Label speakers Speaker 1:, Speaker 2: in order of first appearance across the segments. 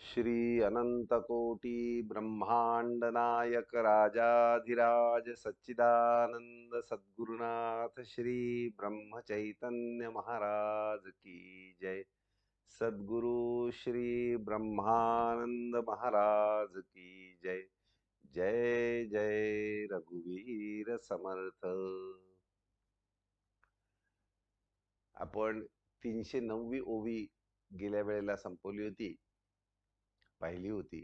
Speaker 1: श्री अनंत कोटि ब्रह्मांड नायक राजाधिराज सच्चिदानंद सद्गुरुनाथ श्री ब्रह्म चैतन्य महाराज की जय। सद्गुरु श्री ब्रह्मानंद महाराज की जय। जय जय रघुवीर समर्थ। आपण 309वी ओवी गेल्या वेळेला संपवली होती, पाहिली होती.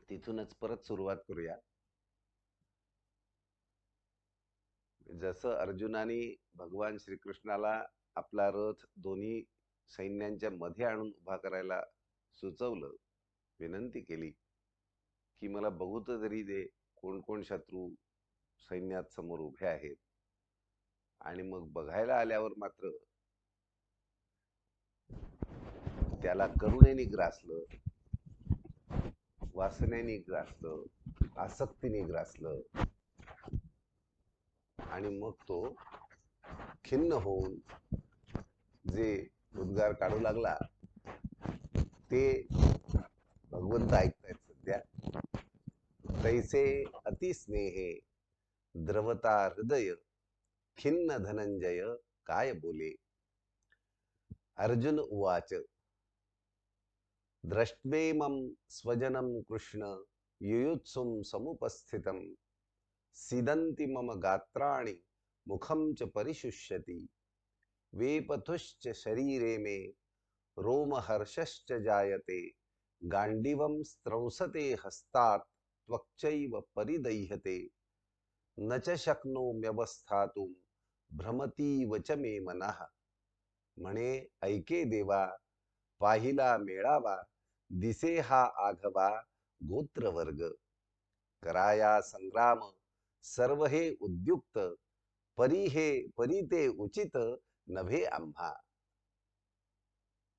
Speaker 1: तिथूनच परत सुरुवात करूया. जसं अर्जुनाने भगवान श्रीकृष्णाला आपला रथ दोन्ही सैन्यांच्या मध्ये आणून उभा करायला सुचवलं, विनंती केली की मला बघू तर तरी दे कोण कोण शत्रू सैन्यात समोर उभे आहेत. आणि मग बघायला आल्यावर मात्र त्याला करुणेने ग्रासलं, वासनेने ग्रासलं, आसक्तीने ग्रासलं. आणि मग तो खिन्न होऊन जे उद्गार काढू लागला ते भगवंत ऐकतायत सध्या. तैसे अतिस्नेहे द्रवता हृदय खिन्न धनंजय काय बोले. अर्जुन उवाच द्रष्ट्वेमं स्वजनं कृष्ण युयुत्सुं समुपस्थितं सीदन्ति मम गात्राणि मुखं च परिशुष्यति वेपथुश्च शरीरे मे रोमहर्षश्च जायते गांडीवं स्त्रंसते हस्तात् त्वक्चैव परिदह्यते न च शक्नोम्यवस्थातुं भ्रमतीव च मे मनः. म्हणे ऐके देवा पाहिला मेळावा दिसे हा आघवा गोत्रवर्ग कराया संग्राम सर्व हे उद्युक्त परी ते उचित नभे आम्हा.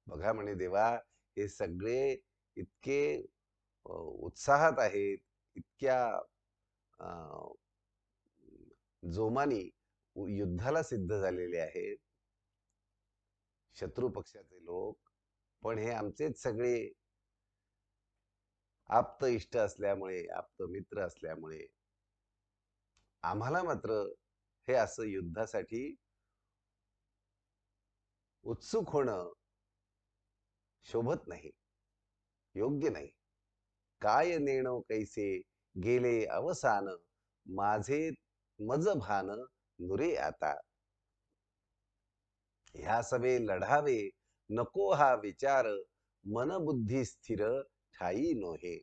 Speaker 1: बघा म्हणे देवा, हे सगळे इतके उत्साहात आहेत, इतक्या जोमानी युद्धाला सिद्ध झालेले आहेत शत्रू पक्षाचे लोक, पण हे आमचेच सगळे आप्त इष्ट असल्यामुळे, आप्त मित्र असल्यामुळे आम्हाला मात्र हे असं युद्धासाठी उत्सुक होणं शोभत नाही, योग्य नाही. काय नेणो कैसे गेले अवसान माझे मज भान नुरे आता. ह्या सवे लढावे नको हा विचार मनबुद्धी स्थिर ठाई नोहे.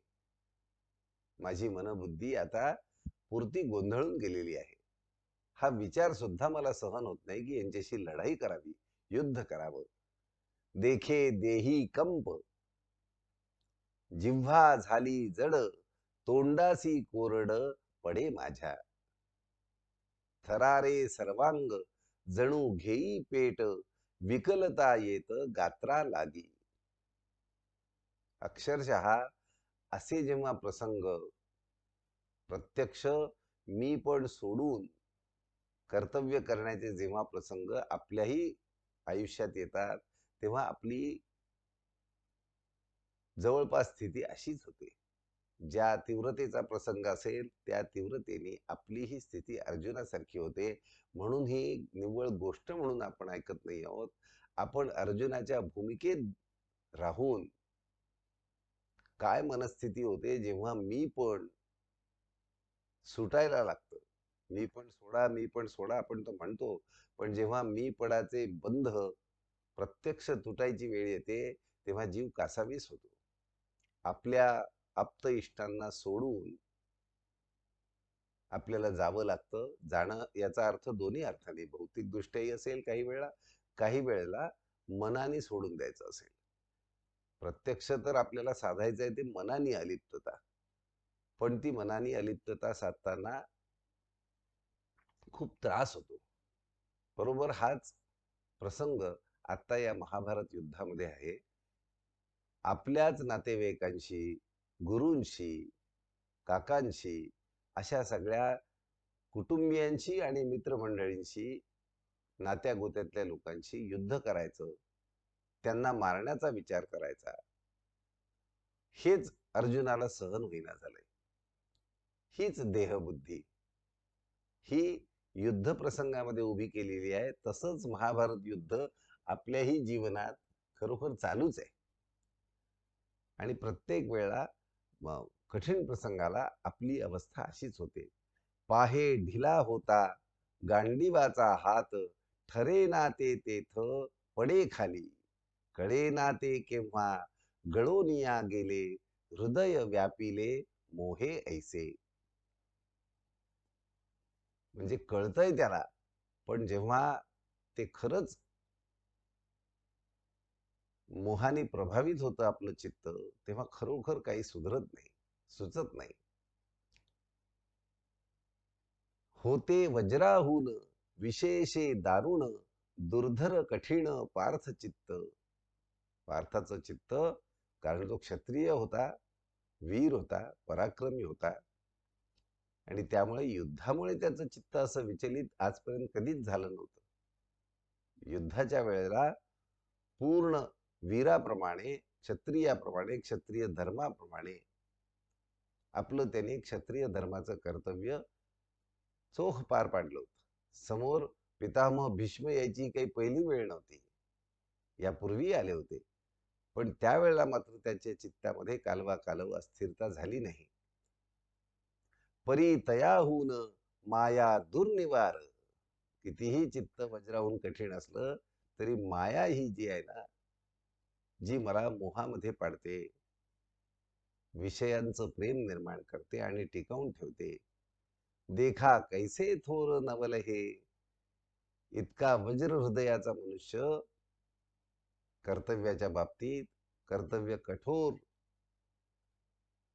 Speaker 1: माझी मनबुद्धी आता पुरती गोंधळून गेलेली आहे. हा विचार सुद्धा मला सहन होत नाही की यांच्याशी लढाई करावी, युद्ध करावं. देखे देही कंप जिव्हा झाली जड तोंडासी कोरड पडे माझ्या. थरारे सर्वांग जणू घेई पेट विकलता येत गात्रा लागी. अक्षरशः असे जेव्हा प्रसंग प्रत्यक्ष मी पण सोडून कर्तव्य करण्याचे जेव्हा प्रसंग आपल्याही आयुष्यात येतात, तेव्हा आपली जवळपास स्थिती अशीच होते. ज्या तीव्रतेचा प्रसंग असेल त्या तीव्रतेने आपली ही स्थिती अर्जुनासारखी होते. म्हणून ही निव्वळ गोष्ट म्हणून आपण ऐकत नाही आहोत. आपण अर्जुनाच्या भूमिकेत राहून काय मनस्थिती होते जेव्हा मी पण सुटायला लागतं. मी पण सोडा, मी पण सोडा आपण तो म्हणतो, पण जेव्हा मी पडाचे बंध प्रत्यक्ष तुटायची वेळ येते तेव्हा जीव कासावीस होतो. आपल्या आप्त इष्टांना सोडून आपल्याला जावं लागतं. जाणं याचा अर्थ दोन्ही अर्थाने भौतिक दृष्ट्याही असेल, काही वेळेला मनाने सोडून द्यायचं असेल. प्रत्यक्ष तर आपल्याला साधायचं आहे ते मनाने अलिप्तता, पण ती मनाने अलिप्तता साधताना खूप त्रास होतो. बरोबर हाच प्रसंग आता या महाभारत युद्धामध्ये आहे. आपल्याच नातेवाईकांशी, गुरूंशी, काकांशी, अशा सगळ्या कुटुंबियांशी आणि मित्रमंडळींशी, नात्यागोत्यातल्या लोकांशी युद्ध करायचं, त्यांना मारण्याचा विचार करायचा. हेच अर्जुनाला सहन होईना झालंय. हीच देहबुद्धी ही युद्ध प्रसंगामध्ये उभी केलेली आहे. तसंच महाभारत युद्ध आपल्याही जीवनात खरोखर चालूच आहे. आणि प्रत्येक वेळा कठीण प्रसंगाला आपली अवस्था अशीच होते. पाहे ढिला होता गांडीवाचा हात, ठरे ना ते तेथ पडे खाली, कळे ना ते केव्हा गळोनिया गेले, हृदय व्यापिले मोहे ऐसे. म्हणजे कळतंय त्याला, पण जेव्हा ते खरंच मोहाने प्रभावित होतं आपलं चित्त, तेव्हा खरोखर काही सुधरत नाही, सुचत नाही. होते वज्राहून विशेषे दारुण, दुर्धर कठीण पार्थ चित्त. पार्थाचं चित्त, कारण तो क्षत्रिय होता, वीर होता, पराक्रमी होता, आणि त्यामुळे युद्धामुळे त्याचं चित्त असं विचलित आजपर्यंत कधीच झालं नव्हतं. युद्धाच्या वेळेला पूर्ण वीराप्रमाणे, क्षत्रियाप्रमाणे, क्षत्रिय धर्माप्रमाणे आपलं त्याने क्षत्रिय धर्माचं कर्तव्य चोख पार पाडलं होतं. समोर पितामह भीष्म यायची काही पहिली वेळ नव्हती, यापूर्वी आले होते, पण त्यावेळेला मात्र त्याच्या चित्तामध्ये कालवा कालव अस्थिरता झाली नाही. परी तयाहून माया दुर्निवार. कितीही चित्त वज्राहून कठीण असलं तरी माया ही जी आहे ना, जी मला मोहामध्ये पाडते, विषयांचं प्रेम निर्माण करते आणि टिकवून ठेवते. देखा कैसे थोर नवल हे, इतका वज्र हृदयाचा मनुष्य कर्तव्याच्या बाबतीत कर्तव्य कठोर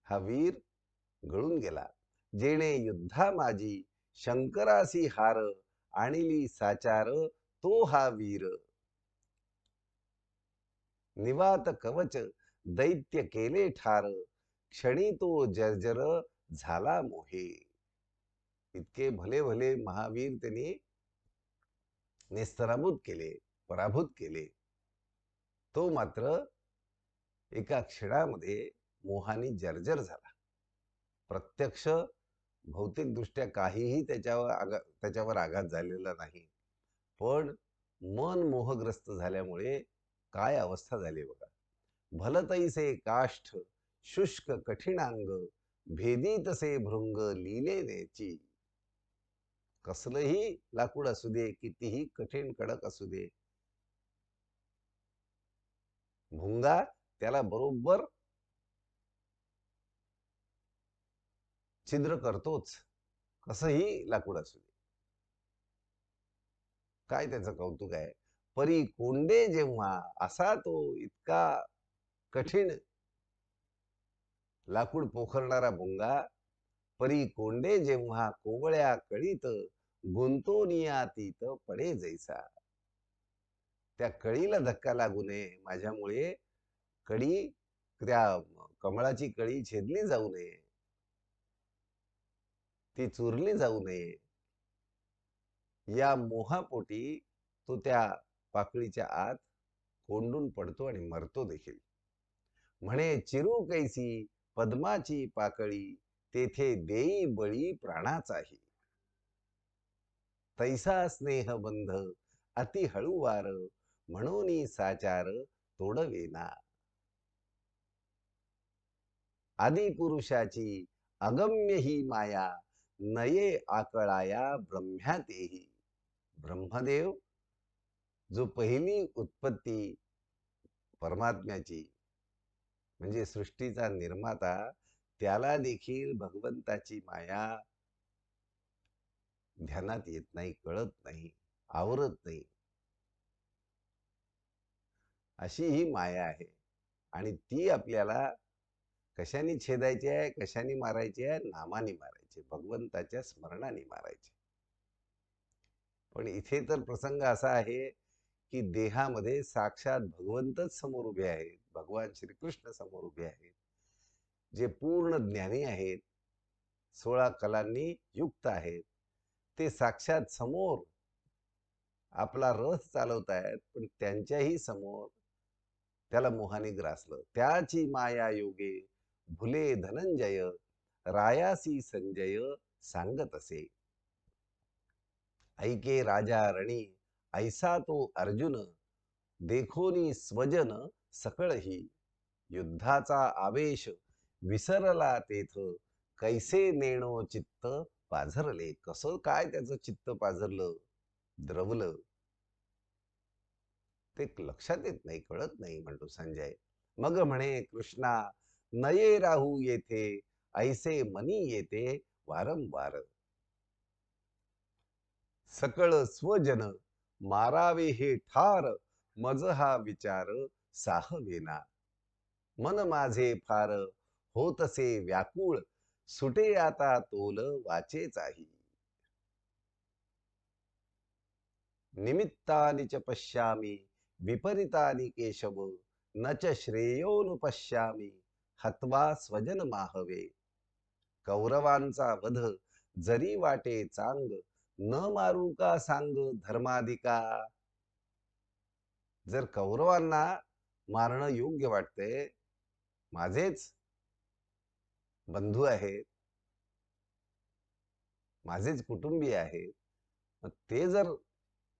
Speaker 1: हा वीर गळून गेला. जेणे युद्धा माझी शंकरासी हार, आणिली साचार तो हा वीर. निवात कवच दैत्य केले ठार, क्षणी तो जर्जर झाला मोहे. इतके भले भले महावीर त्यांनी नेस्तराभूत केले, पराभूत केले. तो मात्र एका क्षणामध्ये मोहाने जर्जर झाला. प्रत्यक्ष भौतिकदृष्ट्या काहीही त्याच्यावर आघात झालेला नाही, पण मन मोहग्रस्त झाल्यामुळे काय अवस्था झाली बघा. भलतैसे काष्ठ शुष्क कठीणांग, भेदी तसे भृंग लिले नेची. कसलंही लाकूड असू दे, कितीही कठीण कडक असू दे, भुंगा त्याला बरोबर छिद्र करतोच, कसंही लाकूड असू दे. काय त्याचं कौतुक आहे. परी कोंडे जेव्हा, असा तो इतका कठीण लाकूड पोखरणारा भुंगा, परी कोंडे जेव्हा कोवळ्या कळीत, गुंतोनियातीत पडे जैसा. त्या कळीला धक्का लागू नये माझ्यामुळे, कळी त्या कमळाची कळी छेदली जाऊ नये, ती चुरली जाऊ नये, या मोहापोटी तो त्या पाकळीच्या आत कोंडून पडतो आणि मरतो देखील. म्हणे चिरू कैसी पद्माची पाकळी, तेथे देई बळी प्राणाचाही. तैसा स्नेहबंध अति हळूवार, म्हणून साचार तोडवेना. आदिपुरुषाची अगम्य ही माया, नये आकळाया ब्रह्म्यातेही. ब्रह्मदेव जो पहिली उत्पत्ती परमात्म्याची, म्हणजे सृष्टीचा निर्माता, त्याला देखील भगवंताची माया ध्यानात येत नाही, कळत नाही, आवरत नाही. अशी ही माया आहे, आणि ती आपल्याला कशाने छेदायची आहे, कशाने मारायची आहे? नामाने मारायचे, भगवंताच्या स्मरणाने मारायचे. पण इथे तर प्रसंग असा आहे की देहामध्ये साक्षात भगवंतच समोर उभे आहेत, भगवान श्रीकृष्ण समोर उभे आहेत, जे पूर्ण ज्ञानी आहेत, 16 कलांनी युक्त आहेत. ते साक्षात समोर आपला रथ चालवत आहेत, पण त्यांच्याही समोर त्याला मोहाने ग्रासलं. त्याची माया योगे भुले धनंजय, रायासी संजय सांगत असे. ऐके राजा रणी, ऐसा तो अर्जुन, देखोनी स्वजन सकळही. युद्धाचा आवेश विसरला तेथ, कैसे नेणो चित्त पाझरले. कसं काय त्याचं चित्त पाझरलं, द्रवलं, ते लक्षात येत नाही, कळत नाही, म्हणतो संजय. मग म्हणे कृष्णा, नये राहू येथे, ऐसे मनी येते वारंवार. सकळ स्वजन मारावे हे ठार, मज हा विचार साहवेना. मन माझे फार होतसे व्याकुळ, सुटे आता तोल वाचेचाही. निमित्तानि च पश्यामि विपरीतानि केशव, न च श्रेयोनुपश्यामि हत्वा स्वजन माहवे. कौरवांचा वध जरी वाटे चांग, न मारू का सांग धर्माधिका. जर कौरवांना मारणं योग्य वाटते, माझेच बंधू आहेत, माझेच कुटुंबीय आहेत, ते जर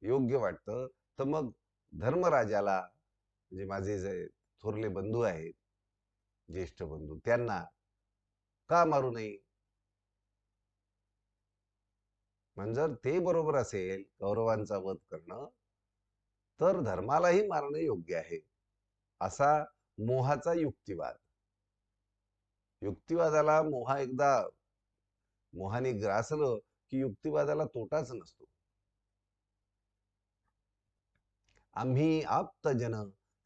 Speaker 1: योग्य वाटतं, तर मग धर्मराजाला, म्हणजे माझे जे थोरले बंधू आहेत, ज्येष्ठ बंधू, त्यांना का मारू नये. म्हणजे जर ते बरोबर असेल कौरवांचा वध करणं, तर धर्मालाही मारणं योग्य आहे, असा मोहाचा युक्तिवाद. युक्तिवादाला मोहाने ग्रासलं की युक्तिवादाला तोटाच नसतो. आम्ही आप्तजन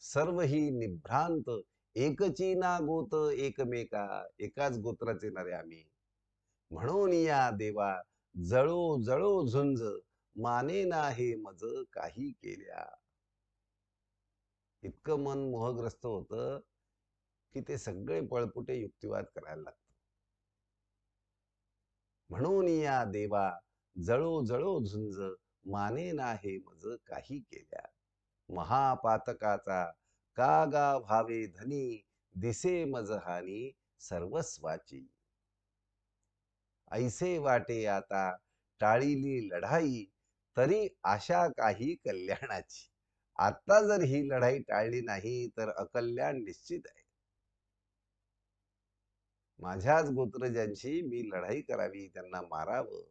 Speaker 1: सर्व ही निभ्रांत, एकची ना गोत एकमेका. एकाच गोत्राचे नारे आम्ही, म्हणून या देवा जळो जळो झुंज, माने ना हे मज काही केल्या. इतकं मन मोहग्रस्त होतं की ते सगळे पळपुटे युक्तिवाद करायला लागतात. म्हणून या देवा जळो जळो झुंज, माने ना हे मज काही केल्या. महापातकाचा कागा भावे धनी, दिसे मज हानी सर्वस्वाची. ऐसे वाटे आता टाळीली लढाई, तरी आशा काही कल्याणाची. आता जर ही लढाई टाळली नाही तर अकल्याण निश्चित आहे. माझ्याच गोत्रजांशी मी लढाई करावी, त्यांना मारावं,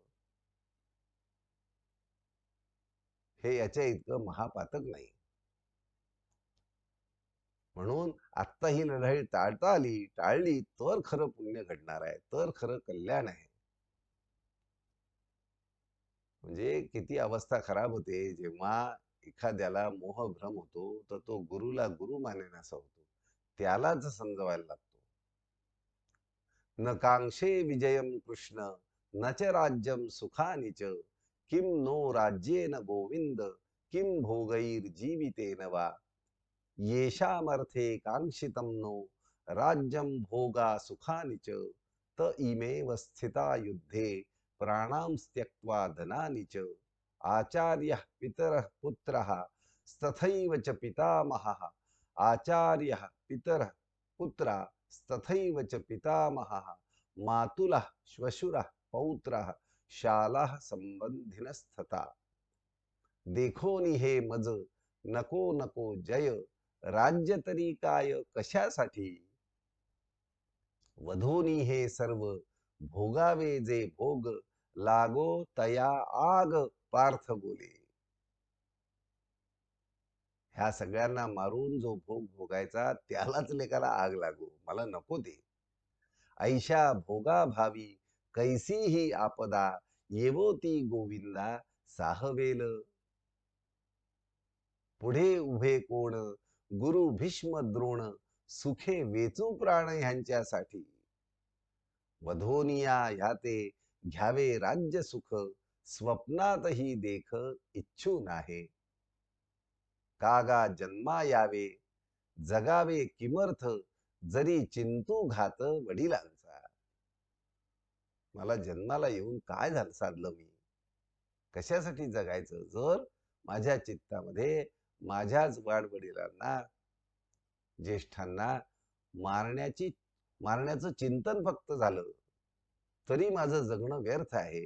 Speaker 1: हे याच्या इतकं महापातक नाही. म्हणून आत्ता ही लढाई टाळली तर खरं पुण्य घडणार आहे, तर खरं कल्याण आहे. म्हणजे किती अवस्था खराब होते जेव्हा एखाद्याला मोहभ्रम होतो, तर तो गुरुला गुरु मानेनासा होतो, त्यालाच समजवायला लागतो. न कांक्षे विजयम कृष्ण, न च राज्यम सुखानि च, किम नो राज्येन गोविंद, किम भोगैर्जीवितेन वा. येषामर्थे कांक्षितं नो राज्यं भोगा सुखानि च, त इमेव स्थिता युद्धे प्राणां त्यक्त्वा धनानि च. आचार्यः पितरः पुत्रः तथैव च पितामहः, आचार्यः पितरः पुत्रा तथैव च पितामहः, मातुलः श्वशुरः पौत्रः शालाः संबंधिनस्तथा. देखोनी हे मज नको नको जय, राज्य तरी काय कशासाठी. वधोनी हे सर्व भोगावे जे भोग, लागो तया आग पार्थ बोले. ह्या सगळ्यांना मारून जो भोग भोगायचा त्यालाच लेकाला आग लागो, मला नको ते. ऐशा भोगा भावी कैसी ही आपदा, येवोती गोविंदा साहवेल. पुढे उभे कोण गुरु भीष्म द्रोण, सुखे वेचू प्राण ह्यांच्यासाठी. वधोनिया ह्याते घ्यावे राज्य सुख, स्वप्नातही देख इच्छू नाहे. कागा जन्मा यावे जगावे किमर्थ, जरी चिंतू घात वडिलांचा. मला जन्माला येऊन काय झालं साधलं मी, कशासाठी जगायचं, जर माझ्या चित्तामध्ये माझ्याच वाडवडिलांना, ज्येष्ठांना मारण्याची मारण्याचं चिंतन फक्त झालं तरी माझं जगणं व्यर्थ आहे.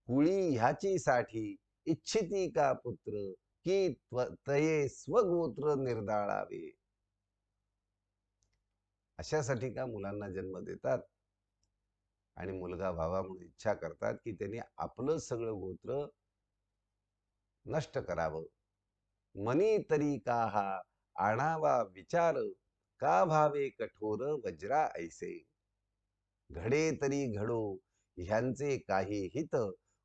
Speaker 1: कुळी ह्याची साठी इच्छिती का पुत्र, की तये स्वगोत्र निर्दाळावे. अशासाठी का मुलांना जन्म देतात आणि मुलगा व्हावा इच्छा करतात की त्यांनी आपलं सगळं गोत्र नष्ट करावं. मनी तरी का हा आणावा विचार, का भावे कठोर वज्रा ऐसे. घडे तरी घडो ह्यांचे काही हित,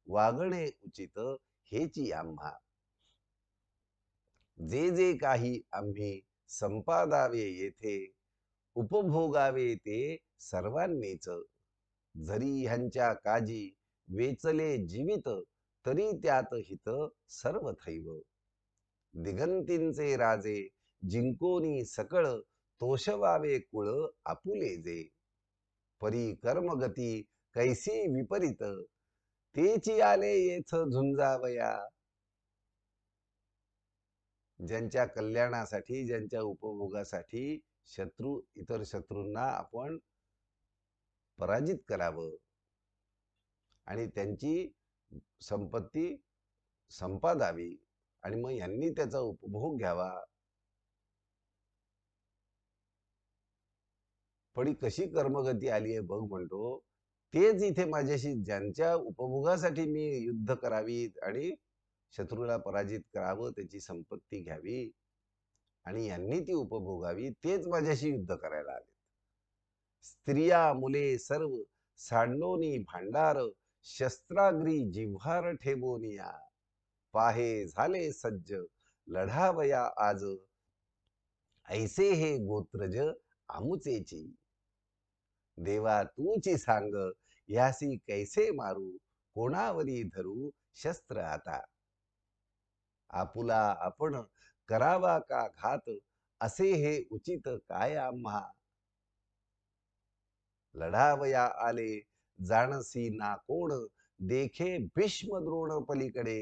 Speaker 1: वागणे उचित हेची आम्हा. जे जे काही आम्ही संपादावे येथे, उपभोगावे ते सर्वांनीच. जरी ह्यांच्या काजी वेचले जीवित, तरी त्यात हित सर्व थैव. दिगंतींचे राजे जिंकोनी सकळ, तोषवावे कुळ आपुले जे. परी कर्मगती कैसी विपरीत, तेची आले येथ झुंजावया. ज्यांच्या कल्याणासाठी, ज्यांच्या उपभोगासाठी इतर शत्रूंना आपण पराजित करावं आणि त्यांची संपत्ती संपादावी आणि मग यांनी त्याचा उपभोग घ्यावा. पण कशी कर्मगती आली आहे बघ म्हणतो. तेच इथे माझ्याशी, ज्यांच्या उपभोगासाठी मी युद्ध करावी आणि शत्रूला पराजित करावं, त्याची संपत्ती घ्यावी आणि यांनी ती उपभोगावी, तेच माझ्याशी युद्ध करायला आले. स्त्रिया मुले सर्व सांडोनी भांडार, शस्त्राग्री जिव्हार ठेवोनिया. पाहे झाले सज्ज लढावया आज, ऐसे हे गोत्रज आमुचेची. देवा तूची सांग यासी कैसे मारू, कोणावरी धरू शस्त्र आता. आपुला आपण करावा का घात, असे हे उचित काय आम्हा. लढावया आले जाणसी ना कोण, देखे भीष्म द्रोण पलीकडे.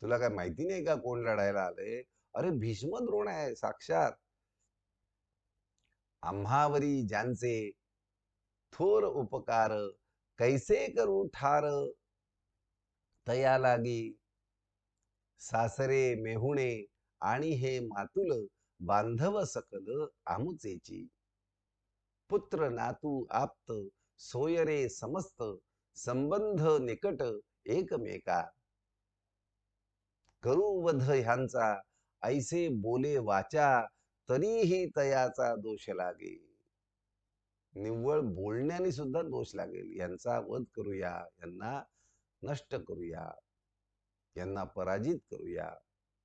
Speaker 1: तुला काय माहिती नाही का कोण लढायला आले? अरे भीष्म द्रोण आहे साक्षात. आम्हावरी ज्यांचे थोर उपकार, कैसे करू ठार तया लागी. सासरे मेहुणे आणि हे मातुल, बांधव सकल आमुचेची. पुत्र नातू आप्त सोयरे समस्त, संबंध निकट एकमेका. करू वध ह्यांचा ऐसे बोले वाचा, तरीही तयाचा दोष लागे. निव्वळ बोलण्याने सुद्धा दोष लागेल. यांचा वध करूया, यांना नष्ट करूया, यांना पराजित करूया,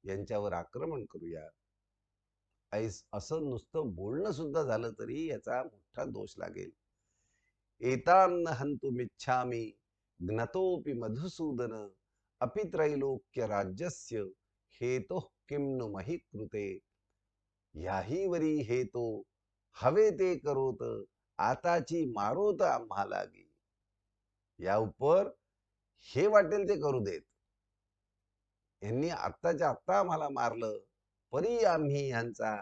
Speaker 1: यांच्यावर आक्रमण करूया, असं नुसतं बोलणं सुद्धा झालं तरी याचा मोठा दोष लागेल. एतान हंतुमिच्छामि ज्ञतोपि मधुसूदन, अपि त्रैलोक्य राज्यस्य हेतु किम नु मही कृते. याही वरी हेतो हवे ते करोत, आताची मारोत आम्हा लागी. या उपर हे वाटेल ते करू देत. यांनी आत्ताच्या आत्ता आम्हाला मारलं, परी आम्ही यांचा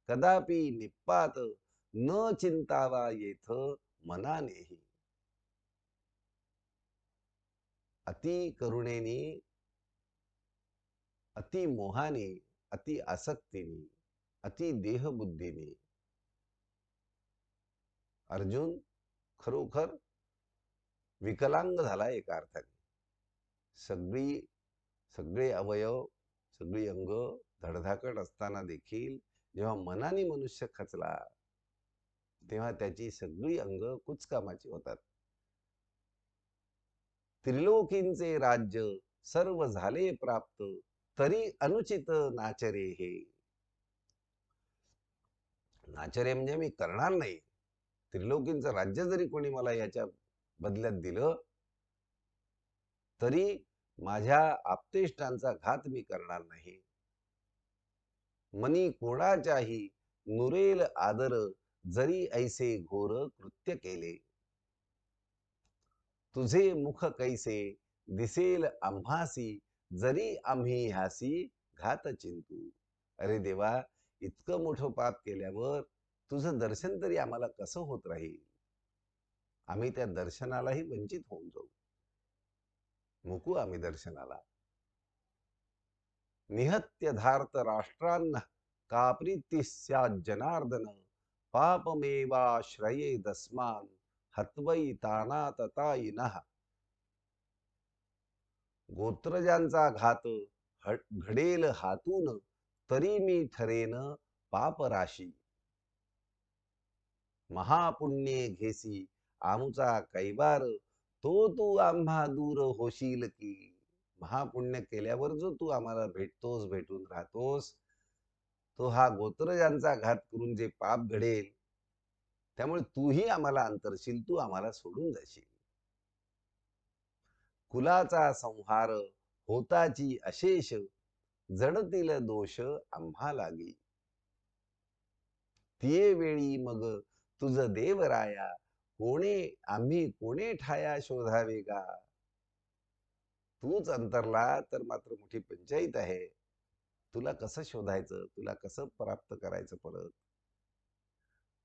Speaker 1: कदापि निपात न चिंतावा येथ मनानेही. अति करुणेने, अति मोहाने, अति आसक्तीने, अति देहबुद्धीने अर्जुन खरोखर विकलांग झाला एका अर्थाने. सगळे अवयव, सगळी अंग धडधाकट असताना देखील जेव्हा मनाने मनुष्य खचला तेव्हा त्याची सगळी अंग कुचकामाची होतात. त्रिलोकींचे राज्य सर्व झाले प्राप्त, तरी अनुचित नाचरे हे. नाचरे म्हणजे मी करणार नाही. त्रिलोकींचं राज्य जरी कोणी मला याच्या बदल्यात दिलं तरी माझ्या आप्तेष्टांचा घात मी करणार नाही. मनी कोणाच्याही नुरेल आदर, जरी ऐसे घोर कृत्य केले. तुझे मुख कैसे दिसेल आम्हासी, जरी आम्ही ह्यासी घात चिंतू. अरे देवा, इतकं मोठं पाप केल्यावर तुझं दर्शन तरी आम्हाला कसं होत राहील? आम्ही त्या दर्शनालाही वंचित होऊन जाऊ. मुकू आम्ही दर्शनाला. निहत्य धार्त राष्ट्रान्न का प्रीती स्यात् जनार्दन पापमेवाश्रये दस्मान हत्वै तानाततायिनः. गोत्रजांचा घात घडेल हातून तरी मी ठरेन पापराशी. महापुण्ये घेसी आमुचा कैवार तो तू आम्हा दूर होशील की. महापुण्य केल्यावर जो तू आम्हाला भेटून राहतोस, तो हा गोत्रजांचा घात करून जे पाप घडेल त्यामुळे तूही आम्हाला अंतरशील, तू आम्हाला सोडून जाशील. कुलाचा संहार होताची अशेष जडतील दोष आम्हा लागी. तिये वेळी मग तुझ देवराया कोणे आम्ही कोणे ठाया शोधावे गा. तूच अंतरला तर मात्र मोठी पंचायत आहे. तुला कसं शोधायचं, तुला कसं प्राप्त करायचं परत.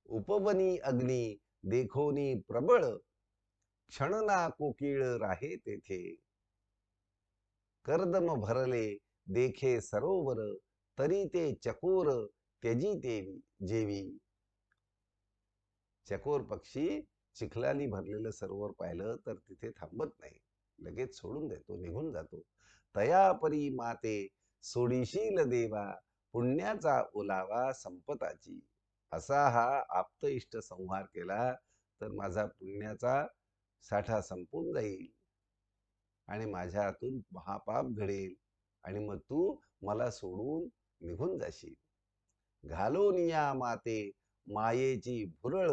Speaker 1: उपवनी अग्नी देखोनी प्रबळ क्षणना कोकिळ राहे तेथे. कर्दम भरले देखे सरोवर तरी ते चकोर त्यजी तेवी जेवी. चकोर पक्षी चिखलानी भरलेलं सरोवर पाहिलं तर तिथे थांबत नाही, लगेच सोडून देतो, निघून जातो. तयापरी माते सोडीशील देवा पुण्याचा ओलावा संपताची. असा हा आप्त इष्ट संहार केला तर माझा पुण्याचा साठा संपून जाईल आणि माझ्या हातून महापाप घडेल आणि मग तू मला सोडून निघून जाशील. घालोनिया माते मायेची भुरळ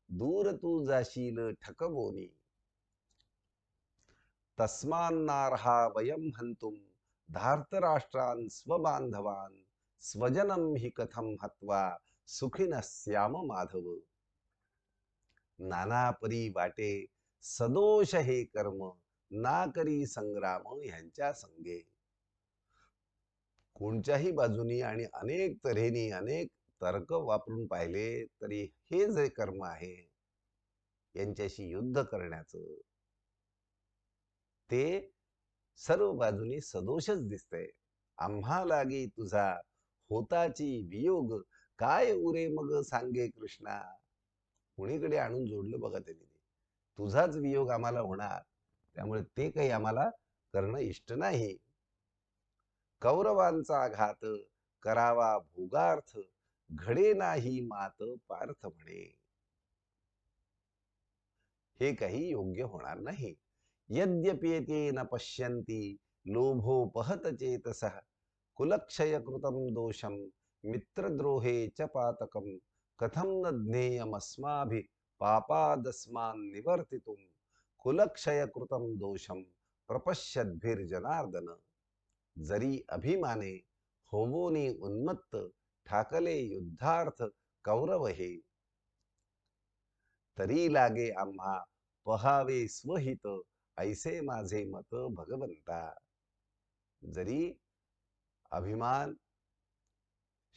Speaker 1: दूर तू जाशील ठकबोनी. तस्मान्नार्हा वयम हंतुम धार्तराष्ट्रान् स्वबांधवान् स्वजनम हि कथम हत्वा सुखिनस्याम माधव. नाना परी वाटे सदोष हे कर्म ना करी संग्राम ह्यांच्या संगे. कोणत्याही बाजूनी आणि अनेक तऱ्हेनी अनेक तर्क वापरून पाहिले तरी हे जे कर्म आहे यांच्याशी युद्ध करण्याचं ते सर्व बाजूनी सदोषच दिसतंय. आम्हा लागी तुझा होताची वियोग काय उरे मग सांगे कृष्णा. कुणीकडे आणून जोडलं बघा त्यांनी. तुझाच वियोग आम्हाला होणार, त्यामुळे ते काही आम्हाला करणं इष्ट नाही. कौरवांचा घात करावा भोगार्थ घडे नाही मात पार्थ म्हणे. हे काही योग्य होणार नाही. यद्यप्येते न पश्यन्ति लोभोपहत चेतसः कुलक्षय कृतं दोषं मित्रद्रोहे च पातकं कथं न ज्ञेयमस्माभि पापादस्मान् निवर्तितुं कुलक्षय कृतं दोषं प्रपश्यद्भिर्जनार्दन. जरी अभिमाने होवोनी उन्मत्त ठाकले युद्धार्थ कौरव हे, तरी लागे आम्हा पहावे स्वहित ऐसे माझे मत भगवंता. जरी अभिमान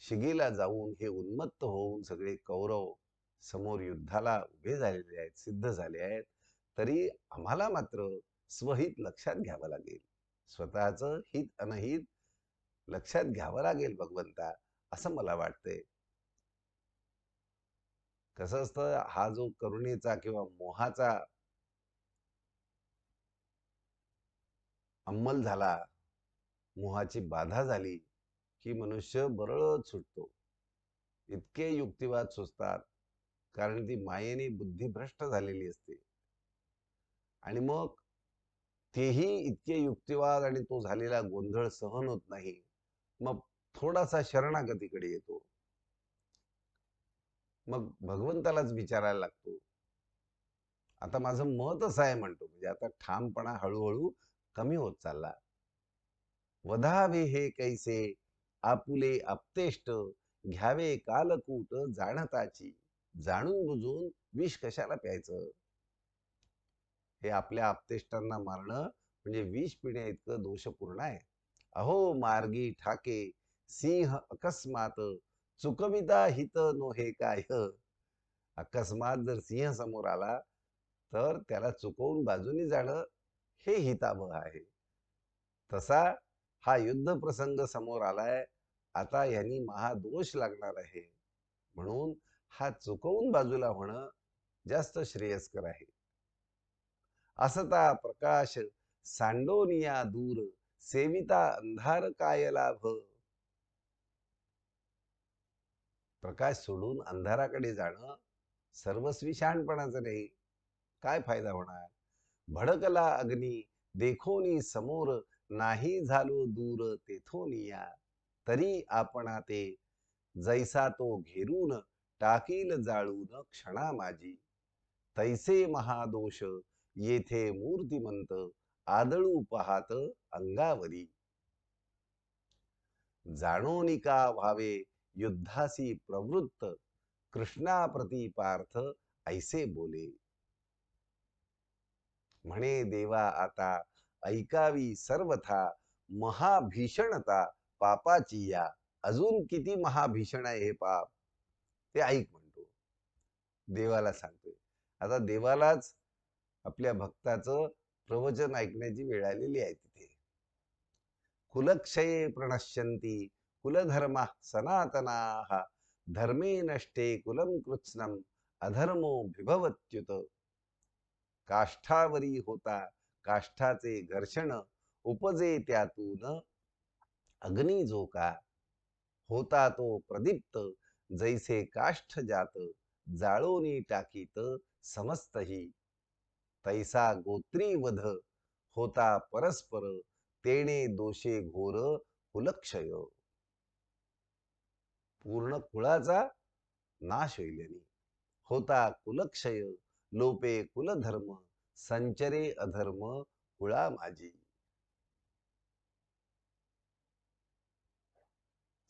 Speaker 1: शिगेला जाऊन हे उन्मत्त होऊन सगळे कौरव समोर युद्धाला उभे झालेले आहेत, सिद्ध झाले आहेत, तरी आम्हाला मात्र स्वहित लक्षात घ्यावं लागेल. स्वतःचं हित अनहित लक्षात घ्यावं लागेल भगवंता, असं मला वाटतंय. कसं असतं, हा जो करुणेचा किंवा मोहाचा अंमल झाला, मोहाची बाधा झाली की मनुष्य बरळच सुटतो. इतके युक्तिवाद सुचतात, कारण ती मायेने बुद्धिभ्रष्ट झालेली असते. आणि मग तेही इतके युक्तिवाद आणि तो झालेला गोंधळ सहन होत नाही. मग थोडासा शरणागतीकडे येतो. मग भगवंतालाच विचारायला लागतो. आता माझं मत असं आहे म्हणतो, म्हणजे आता ठामपणा हळूहळू कमी होत चालला. वधावे हे कैसे आपुले आपतेष्ट घ्यावे कालकूट जाणताची. जाणून बुजून विष कशाला प्यायचं. हे आपल्या आपतेष्टांना मारणं म्हणजे विष पिण्या इतकं दोषपूर्ण आहे. अहो मार्गी ठाके सिंह अकस्मात चुकविता हित नोहे काय. अकस्मात जर सिंह समोर आला तर त्याला चुकवून बाजूनी जाणं हे हितावह आहे. तसा हा युद्ध प्रसंग समोर आलाय, आता यांनी महादोष लागणार आहे, म्हणून हा चुकवून बाजूला होणं जास्त श्रेयस्कर आहे. असता प्रकाश सांडोनिया दूर, सेविता अंधार काय लाभ. प्रकाश सोडून अंधाराकडे जाणं सर्वस्वी शहाणपणाचं नाही. काय फायदा होणार. भडकला अग्नी देखोनी समोर, नाही झालो दूर तेथोनिया. तरी आपणा ते जैसा तो घेरून, टाकील जाळून क्षणा माझी. तैसे महादोष येथे मूर्तिमंत, आदळू पाहात अंगावरी. जाणोनिका व्हावे युद्धासी प्रवृत्त, कृष्णाप्रती पार्थ ऐसे बोले. म्हणे देवा आता ऐकावी सर्वथा, महाभीषणता पापाची या. अजून किती महाभीषण आहे हे पाप ते ऐक म्हणतो. देवाला सांगतोय. आता देवालाच आपल्या भक्ताचं प्रवचन ऐकण्याची वेळ आलेली आहे तिथे. कुलक्षये प्रणश्यन्ति कुलधर्म सनातनाः, धर्मे नष्टे कुलं कृत्स्नम, अधर्मो विभवत्युत. काष्ठावरी होता काष्ठाचे घर्षण, उपजे त्यातून अग्नी जो का. होता तो प्रदीप्त जैसे काष्ठ जात, जाळोनी टाकीत समस्तही. तैसा गोत्री वध होता परस्पर, तेणे दोषे घोर कुलक्षय. पूर्ण कुळाचा नाश होईल. होता कुलक्षय लोपे कुलधर्म, संचरे अधर्म कुळा माझी.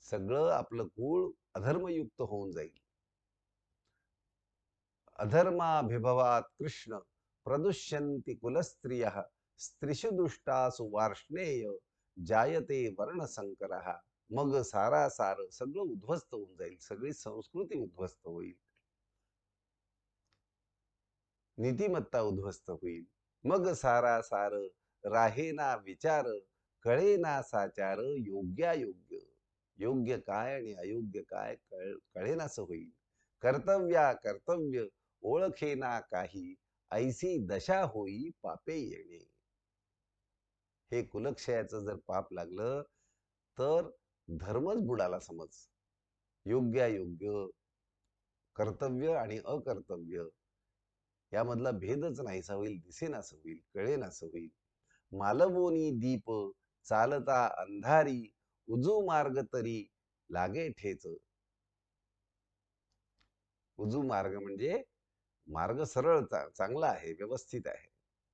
Speaker 1: सगळं आपलं कुळ अधर्मयुक्त होऊन जाईल. अधर्माभिभवात कृष्ण प्रदुष्यन्ति कुलस्त्रियः, स्त्रिषु दुष्टासु वार्ष्णेय जायते वर्णसंकरः. मग सारासार सगळं उद्ध्वस्त होऊन जाईल. सगळी संस्कृती उद्ध्वस्त होईल. नीतिमत्ता उद्ध्वस्त होईल. मग सारासार राहेना विचार, कळेना साचार योग्यायोग्य. योग्य काय आणि अयोग्य काय कळेनासं होईल. कर्तव्या कर्तव्य ओळखेना काही, ऐसी दशा होई पापे येणे. हे कुलक्षयाचं जर पाप लागलं तर धर्मच बुडाला समज. योग्यायोग्य, कर्तव्य आणि अकर्तव्य यामधला भेदच नाहीसा होईल, दिसेनासं होईल, कळेनासं होईल. मालवोनी दीप चालता अंधारी, उजू मार्ग तरी लागे ठेच. उजू मार्ग म्हणजे मार्ग सरळ चांगला आहे, व्यवस्थित आहे,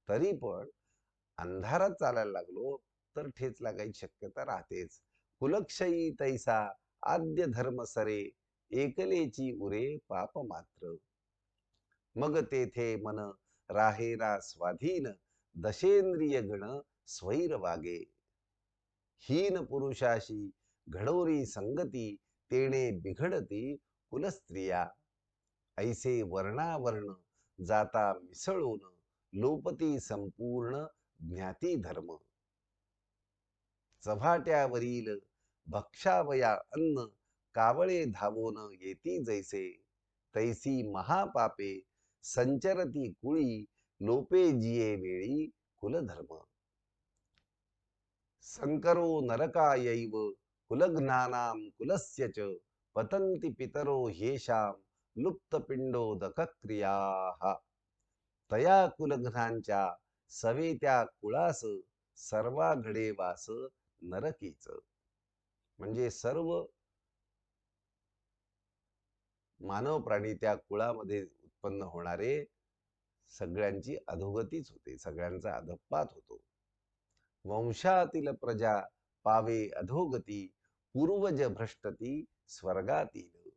Speaker 1: तरी पण अंधारात चालायला लागलो तर ठेच लागायची शक्यता राहतेच. कुलक्षयी तैसा आद्य धर्म सरे, एकलेची उरे पाप मात्र. मग तेथे मन राहेना स्वाधीन, दशेंद्रिय गण स्वैर वागे. हीन पुरुषाशी घडोरी संगती, तेणे बिघडती कुलस्त्रिया. ऐसे वर्णावर्ण जाता मिसळून, लोपती संपूर्ण ज्ञाती धर्म. चव्हाट्यावरील भक्षावया अन्न, कावळे धावोन येती जैसे. तैसी महापापे संचरती कुळी, लोपे जिये वेळी कुलधर्म. संकरो नरकायैव कुलज्ञानां कुलस्य च, पतन्ति पितरो ह्येषां लुप्तपिंडोदकक्रियाः. तया कुलघ्नांच्या सवेत्या कुळास, सर्वा घडे वास नरकीच. म्हणजे सर्व मानव प्राणी त्या कुळामध्ये उत्पन्न होणारे सगळ्यांची अधोगतीच होते, सगळ्यांचा अधपात होतो. वंशातील प्रजा पावे अधोगती, पूर्वज भ्रष्टती स्वर्गातील.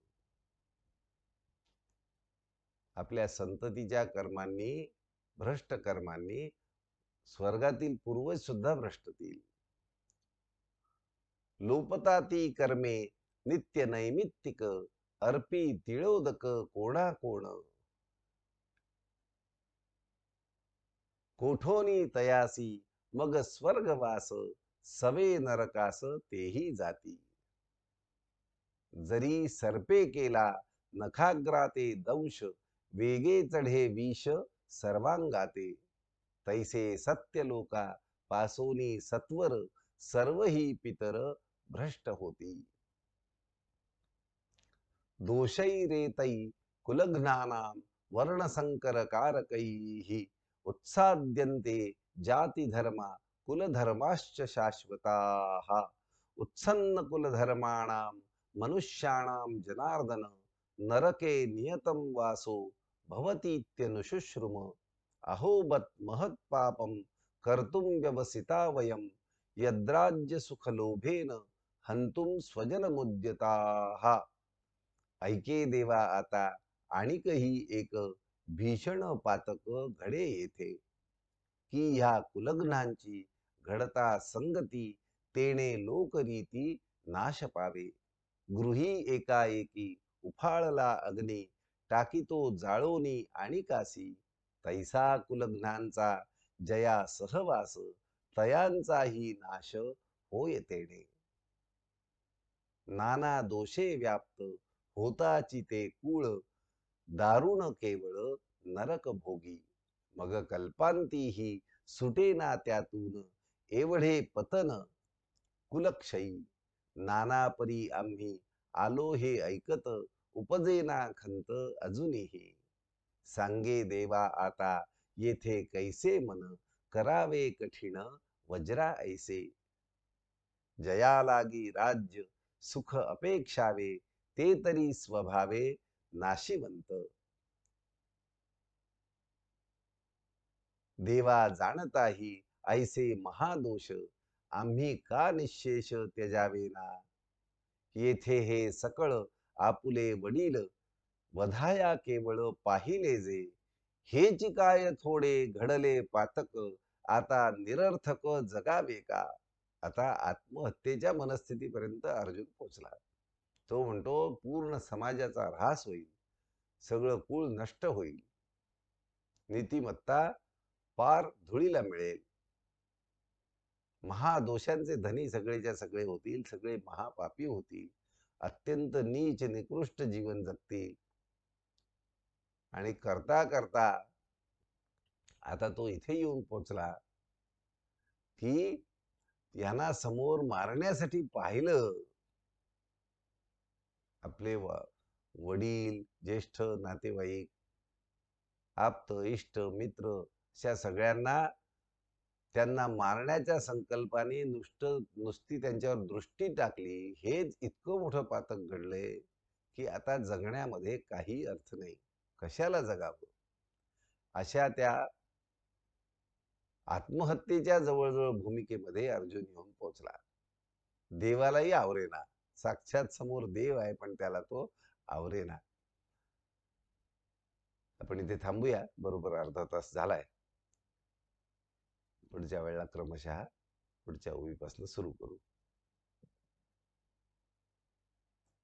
Speaker 1: आपल्या संततीच्या कर्मांनी, भ्रष्ट कर्मांनी स्वर्गातील पूर्वज सुद्धा भ्रष्टतील. लोपता ती कर्मे नित्य नैमित्तिक अर्पी तिळोदक कोणा कोण. कोठोनी तयासी मग स्वर्गवास, सवे नरकास तेही जाती. जरी सर्पे केला नखाग्राते दंश, वेगे चढे विष सर्वांगाते. तैसे सत्य लोका पासोनी सत्वर, सर्व ही पितर भ्रष्ट होती. दोषैरेतै कुलघ्नानां वर्णसंकर कारकैः उत्साद्यन्ते जातिधर्मा कुलधर्माश्च शाश्वताः. उत्सन्न कुलधर्माणां मनुष्याणां जनार्दन, नरके नियतं वासो भवतीत्यनुशुश्रुम. अहोबत महत्पापं कर्तुं व्यवसिता वयं, यद्राज्य सुखलोभेन हंतुम स्वजनमुद्यताः. ऐके देवा आता आणिकही एक भीषण पातक घडे येथे, की ह्या कुलग्नांची घडता संगती तेणे लोकरीती नाश पावे. गृही एकाएकी उफाळला अग्नी, टाकीतो जाळोनी आणि कासी. तैसा कुलग्नांचा जया सहवास, तयांचाही नाश होय तेणे. नाना दोषे व्याप्त होताची ते कुळ, दारुण केवळ नरक भोगी. मग कल्पांतीही सुटेना त्यातून, एवढे पतन कुलक्षयी. नाना परी आम्ही आलो हे ऐकत, उपजेना खंत अजूनही. सांगे देवा आता येथे कैसे मन, करावे कठीण वज्रा ऐसे. जया लागी राज्य सुख अपेक्षावे, ते तरी स्वभावे नाशिवंत. देवा जाणताही ऐसे महादोष, आम्ही का निशेष त्यजावे ना. येथे हे सकळ आपुले वडील, वधाया केवळ पाहिले जे. हेच काय थोडे घडले पातक, आता निरर्थक जगावे का. आता आत्महत्येच्या मनस्थितीपर्यंत अर्जुन पोचला. तो म्हणतो पूर्ण समाजाचा ऱ्हास होईल, सगळं कुळ नष्ट होईल, नीतिमत्ता पार धुळीला मिळेल, महादोषांचे धनी सगळेच्या सगळे होतील, सगळे महापापी होतील, अत्यंत नीच निकृष्ट जीवन जगतील. आणि करता करता आता तो इथे येऊन पोचला की यांना समोर मारण्यासाठी पाहिलं. आपले वडील, ज्येष्ठ नातेवाईक, आप्त इष्ट मित्र अशा सगळ्यांना त्यांना मारण्याच्या संकल्पाने नुसती त्यांच्यावर दृष्टी टाकली. हेच इतकं मोठं पातक घडलंय की आता जगण्यामध्ये काही अर्थ नाही, कशाला जगावं. अशा त्या आत्महत्येच्या जवळजवळ भूमिकेमध्ये अर्जुन येऊन पोहोचला. देवालाही आवरेना, साक्षात समोर देव आहे पण त्याला तो आवरेना. आपण इथे थांबूया, बरोबर अर्धा तास झालाय. पुढच्या वेळेला क्रमशः पुढच्या ओळीपासून सुरू करू.